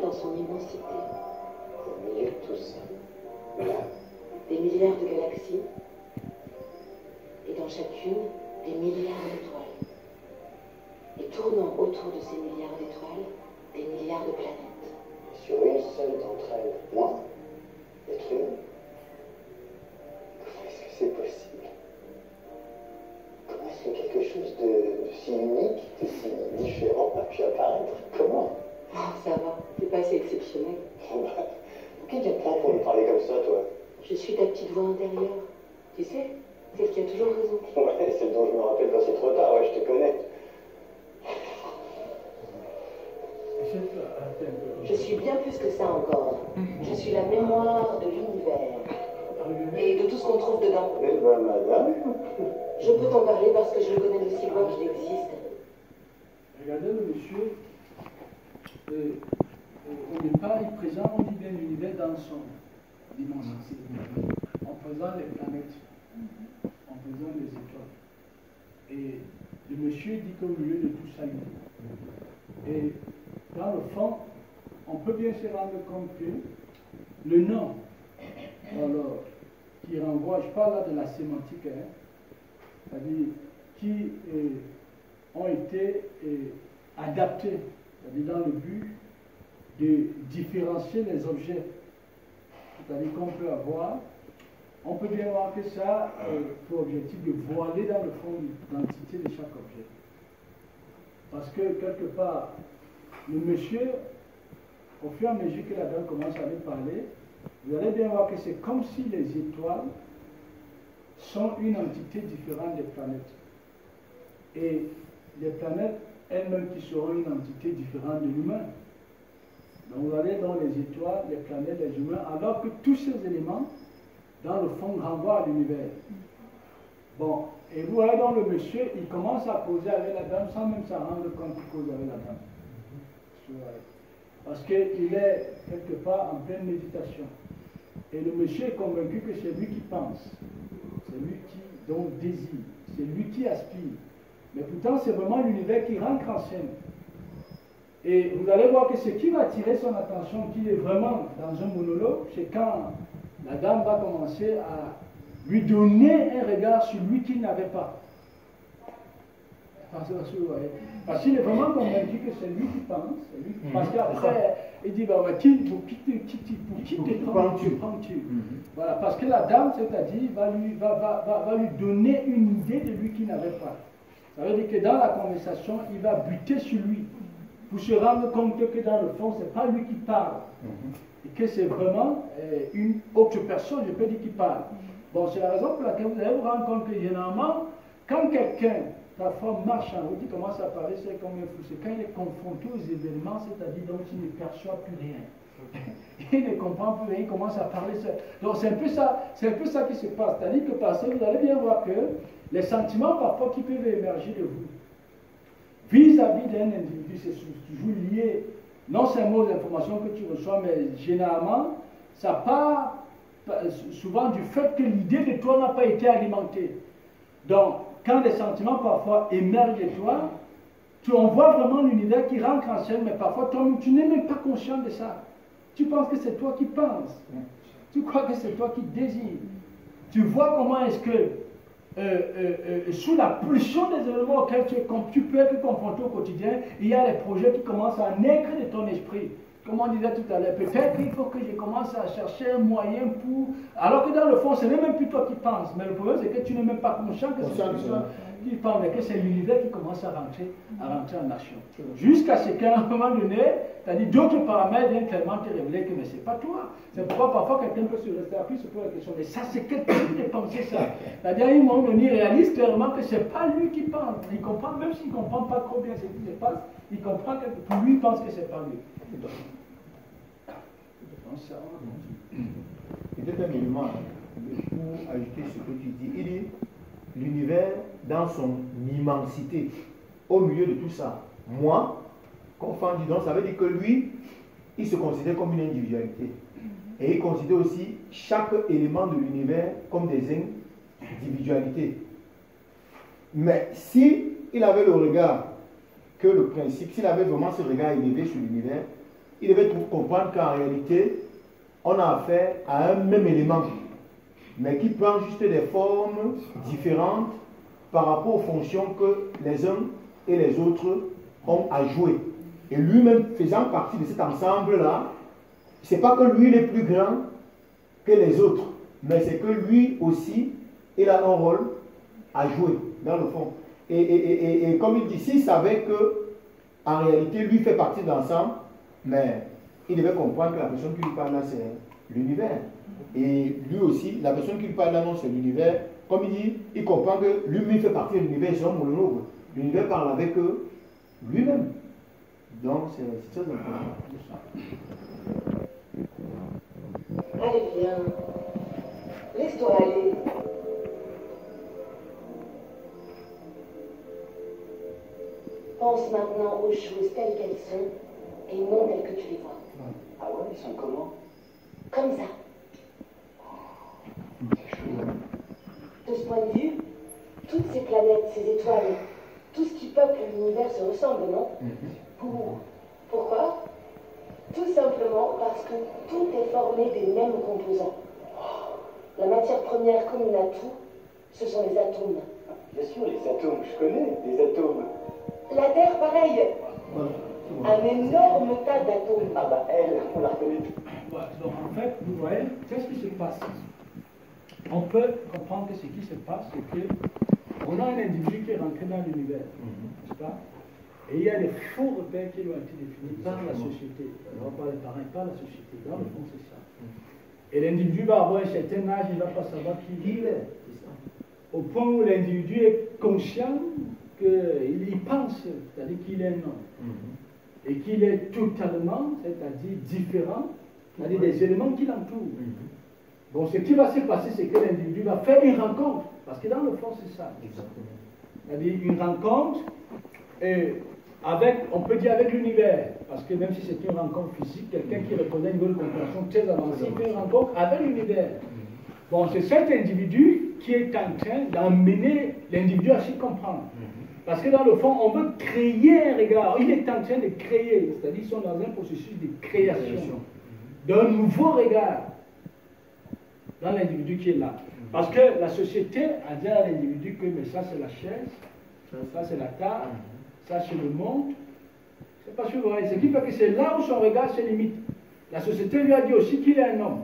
dans son immensité. Au milieu de tout ça, là, Des milliards de galaxies, et dans chacune, des milliards d'étoiles. Et tournant autour de ces milliards d'étoiles, des milliards de planètes. sur une seule d'entre elles, moi, l'être humain. Comment est-ce que c'est possible? Comment est-ce que quelque chose de si unique, de si différent a pu apparaître? Comment? Oh, ça va, c'est pas assez exceptionnel. Oh bah, qui te prend pour me parler comme ça, toi? Je suis ta petite voix intérieure. Tu sais, celle qui a toujours raison. Ouais, celle dont je me rappelle quand c'est trop tard, ouais, je te connais. Je suis bien plus que ça encore. Je suis la mémoire de l'univers. Et de tout ce qu'on trouve dedans. Eh ben, madame. Je peux t'en parler parce que je le connais d'aussi loin qu'il existe. Regardez le monsieur, au départ, il présente, on dit bien l'univers dans son immensité. On présente les planètes, on présente les étoiles. Et le monsieur dit qu'au milieu de tout ça, il est. Et dans le fond, on peut bien se rendre compte que le nom, alors, qui renvoie, je parle là de la sémantique, hein, c'est-à-dire qui ont été adaptés, c'est-à-dire dans le but de différencier les objets. C'est-à-dire qu'on peut avoir, on peut bien voir que ça a pour objectif de voiler dans le fond l'identité de chaque objet. Parce que quelque part, le monsieur, au fur et à mesure que la dame commence à lui parler, vous allez bien voir que c'est comme si les étoiles sont une entité différente des planètes. Et les planètes elles-mêmes qui seront une entité différente de l'humain. Donc vous allez dans les étoiles, les planètes, les humains, alors que tous ces éléments, dans le fond, renvoient à l'univers. Bon, et vous voyez dans le monsieur, il commence à causer avec la dame sans même s'en rendre compte qu'il cause avec la dame. Parce qu'il est quelque part en pleine méditation. Et le monsieur est convaincu que c'est lui qui pense, c'est lui qui donc désire, c'est lui qui aspire. Mais pourtant, c'est vraiment l'univers qui rentre en scène. Et vous allez voir que ce qui va attirer son attention, qui est vraiment dans un monologue, c'est quand la dame va commencer à lui donner un regard sur lui qu'il n'avait pas. Parce qu'il est vraiment convaincu que c'est lui qui pense, lui, parce qu'après, il dit, bah, qui te prends-tu? Voilà, parce que la dame, c'est-à-dire, va lui donner une idée de lui qu'il n'avait pas. Ça veut dire que dans la conversation, il va buter sur lui, pour se rendre compte que dans le fond, ce n'est pas lui qui parle, et que c'est vraiment une autre personne, je peux dire, qui parle. Bon, c'est la raison pour laquelle vous allez vous rendre compte que généralement, quand quelqu'un, parfois marche en route, il commence à parler, c'est comme un fou. C'est quand il est confronté aux événements, c'est-à-dire donc il ne perçoit plus rien. Il ne comprend plus rien, il commence à parler. Donc c'est un peu ça qui se passe. C'est-à-dire que parce que vous allez bien voir que les sentiments parfois qui peuvent émerger de vous, vis-à-vis d'un individu, c'est toujours lié non seulement aux informations que tu reçois, mais généralement, ça part souvent du fait que l'idée de toi n'a pas été alimentée. Donc, quand les sentiments parfois émergent de toi, on voit vraiment l'univers qui rentre en scène, mais parfois toi, tu n'es même pas conscient de ça. Tu penses que c'est toi qui penses. Tu crois que c'est toi qui désires. Tu vois comment est-ce que, sous la pulsion des éléments auxquels tu peux être confronté au quotidien, il y a des projets qui commencent à naître de ton esprit. Comme on disait tout à l'heure, peut-être qu'il faut que je commence à chercher un moyen pour... Alors que dans le fond, ce n'est même plus toi qui penses. Mais le problème, c'est que tu n'es même pas conscient que c'est toi qui penses, mais que c'est l'univers qui commence à rentrer en action. Jusqu'à ce qu'à un moment donné, c'est-à-dire d'autres paramètres viennent tellement te révéler que mais c'est pas toi. C'est pourquoi parfois quelqu'un peut se rester appris, se poser la question, mais ça c'est quel type de pensée ça? C'est-à-dire à un moment donné, il réalise clairement que c'est pas lui qui pense. Il comprend, même s'il ne comprend pas trop bien ce qui se passe, il comprend que pour lui, il pense que c'est pas lui. Peut-être un élément pour ajouter ce que tu dis. Il dit l'univers dans son immensité, au milieu de tout ça. Moi, confond donc, ça veut dire que lui, il se considère comme une individualité. Et il considère aussi chaque élément de l'univers comme des individualités. Mais si il avait le regard que le principe, s'il avait vraiment ce regard élevé sur l'univers, il devait comprendre qu'en réalité, on a affaire à un même élément, mais qui prend juste des formes différentes par rapport aux fonctions que les uns et les autres ont à jouer. Et lui-même faisant partie de cet ensemble-là, c'est pas que lui il est plus grand que les autres, mais c'est que lui aussi, il a un rôle à jouer, dans le fond. Et comme il dit, s'il savait que, en réalité, lui fait partie de l'ensemble, mais il devait comprendre que la personne qui lui parle là, c'est l'univers. Et lui aussi, la personne qui lui parle là, non, c'est l'univers. Comme il dit, il comprend que lui fait partie de l'univers, c'est un monologue. L'univers parle avec lui-même. Donc, c'est très important. Allez, viens. Laisse-toi aller. Pense maintenant aux choses telles qu'elles sont et non telles que tu les vois. Ah ouais, ils sont comment? Comme ça. De ce point de vue, toutes ces planètes, ces étoiles, tout ce qui peuple l'univers se ressemble, non? Pourquoi? Tout simplement parce que tout est formé des mêmes composants. La matière première commune à tout, ce sont les atomes. Bien sûr, les atomes, je connais les atomes. La Terre, pareil. Un énorme tas d'atomes. Ah bah elle, on la reconnaît. Voilà. Donc en fait, vous voyez, qu'est-ce qui se passe? On peut comprendre que ce qui se passe, c'est que on a un individu qui est rentré dans l'univers, n'est-ce pas? Et il y a des faux repères qui ont été définis par la société. Alors par les parents, par la société. Dans le fond, c'est ça. Et l'individu va avoir un certain âge, il ne va pas savoir qui il est. Au point où l'individu est conscient qu'il pense, c'est-à-dire qu'il est un homme. Et qu'il est totalement, c'est-à-dire différent, c'est-à-dire des éléments qui l'entourent. Bon, ce qui va se passer, c'est que l'individu va faire une rencontre, parce que dans le fond, c'est ça. C'est-à-dire une rencontre avec, on peut dire avec l'univers, parce que même si c'est une rencontre physique, quelqu'un qui reconnaît un niveau de compréhension très avancé, il fait une rencontre avec l'univers. Bon, c'est cet individu qui est en train d'emmener l'individu à s'y comprendre. Parce que dans le fond, on veut créer un regard. Il est en train de créer, c'est-à-dire qu'ils sont dans un processus de création d'un nouveau regard dans l'individu qui est là. Parce que la société a dit à l'individu que mais ça c'est la chaise, ça c'est la table, ça c'est le monde. C'est pas sûr, ce qui fait que c'est là où son regard se limite. La société lui a dit aussi qu'il est un homme.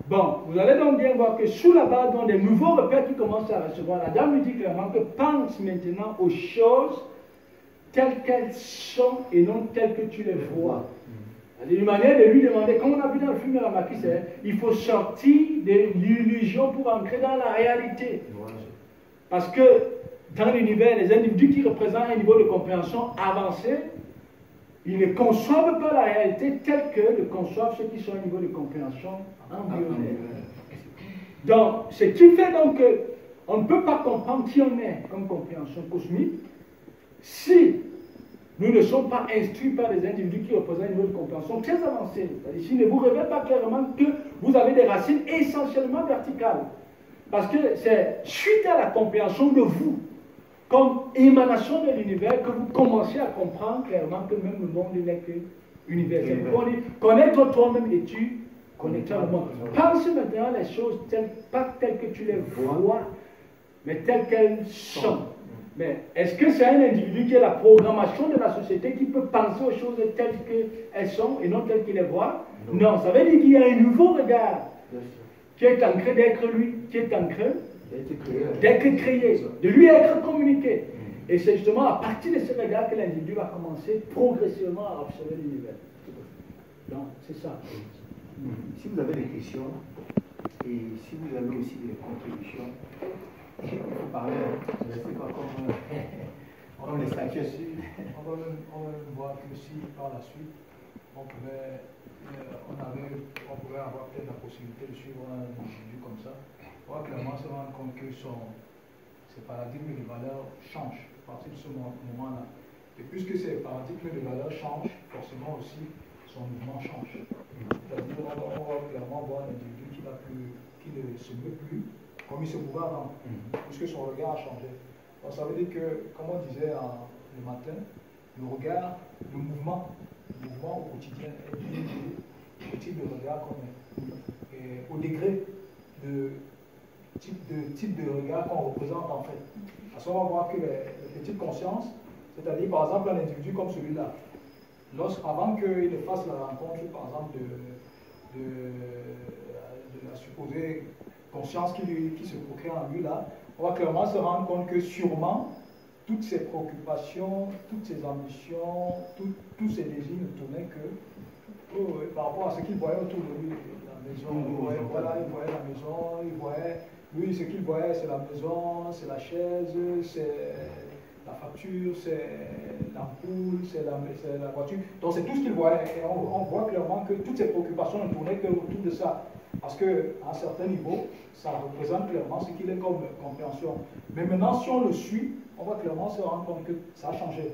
Bon, vous allez donc bien voir que sous la base, dans des nouveaux repères qui commencent à recevoir, la dame lui dit clairement que pense maintenant aux choses telles qu'elles sont et non telles que tu les vois. C'est une manière de lui demander, comme on a vu dans le film de la maquise, il faut sortir de l'illusion pour entrer dans la réalité. Parce que dans l'univers, les individus qui représentent un niveau de compréhension avancé, ils ne conçoivent pas la réalité telle que le conçoivent ceux qui sont au niveau de compréhension embryonnaire. Donc, ce qui fait donc qu'on ne peut pas comprendre qui on est comme compréhension cosmique si nous ne sommes pas instruits par des individus qui représentent un niveau de compréhension très avancé. C'est-à-dire s'ils ne vous révèlent pas clairement que vous avez des racines essentiellement verticales. Parce que c'est suite à la compréhension de vous, comme émanation de l'univers, que vous commencez à comprendre clairement que même le monde n'est que universel. On dit, connaître toi-même et tu connecter le monde. Pense maintenant les choses pas telles que tu les vois, mais telles qu'elles sont. Mais est-ce que c'est un individu qui est la programmation de la société qui peut penser aux choses telles qu'elles sont et non telles qu'il les voit? Non, ça veut dire qu'il y a un nouveau regard qui est en train d'être lui, qui est en train d'être créé, de lui être communiqué. Et c'est justement à partir de ce regard que l'individu va commencer progressivement à observer l'univers. Donc, c'est ça. Si vous avez des questions, et si vous avez aussi des contributions, il faut parler, je ne sais pas comme les statues. On va même voir que si par la suite, on pouvait avoir peut-être la possibilité de suivre un individu comme ça, on va clairement se rendre compte que ses paradigmes de valeur changent à partir de ce moment-là. Et puisque ces paradigmes de valeur changent, forcément aussi son mouvement change. C'est-à-dire on va clairement voir un individu qui ne se meut plus comme il se mouvait avant, puisque son regard a changé. Donc ça veut dire que, comme on disait le matin, le regard, le mouvement au quotidien est lié au type de regard qu'on a, et au degré de type de regard qu'on représente en fait. Parce qu'on va voir que les petites consciences, c'est-à-dire par exemple un individu comme celui-là, avant qu'il ne fasse la rencontre par exemple de la supposée conscience qui se procure en lui là, on va clairement se rendre compte que sûrement toutes ses préoccupations, toutes ses ambitions, tous ses désirs ne tournaient que par rapport à ce qu'il voyait autour de lui, la maison, il voyait la maison, lui ce qu'il voyait c'est la maison, c'est la chaise, c'est la facture, c'est l'ampoule, c'est la voiture. Donc c'est tout ce qu'il voyait. Et on voit clairement que toutes ces préoccupations ne tournaient qu'autour de ça. Parce qu'à un certain niveau, ça représente clairement ce qu'il est comme compréhension. Mais maintenant, si on le suit, on va clairement se rendre compte que ça a changé.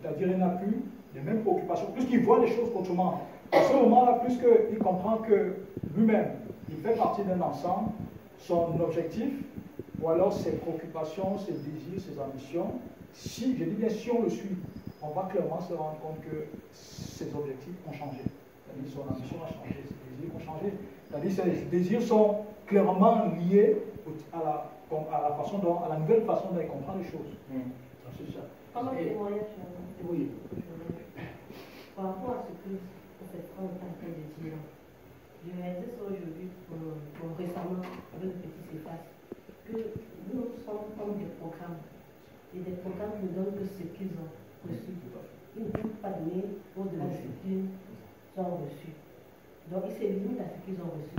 C'est-à-dire qu'il n'a plus les mêmes préoccupations, plus qu'il voit les choses autrement. À ce moment-là, plus qu'il comprend que lui-même, il fait partie d'un ensemble, son objectif, ou alors ses préoccupations, ses désirs, ses ambitions, si, je dis bien si on le suit, on va clairement se rendre compte que ses objectifs ont changé. C'est-à-dire son ambition a changé, ses désirs ont changé. C'est-à-dire ses désirs sont clairement liés à la nouvelle façon dont il comprend les choses. C'est ça. Comme un témoignage. Oui. Par rapport à ce que cette femme est en train de dire, je réalisais ça aujourd'hui, récemment, avec le petit Céphas, que nous sommes comme des programmes. Et des programmes ne donnent que ce qu'ils ont reçu. Ils ne peuvent pas donner au-delà de ce qu'ils ont reçu. Donc ils se limitent à ce qu'ils ont reçu.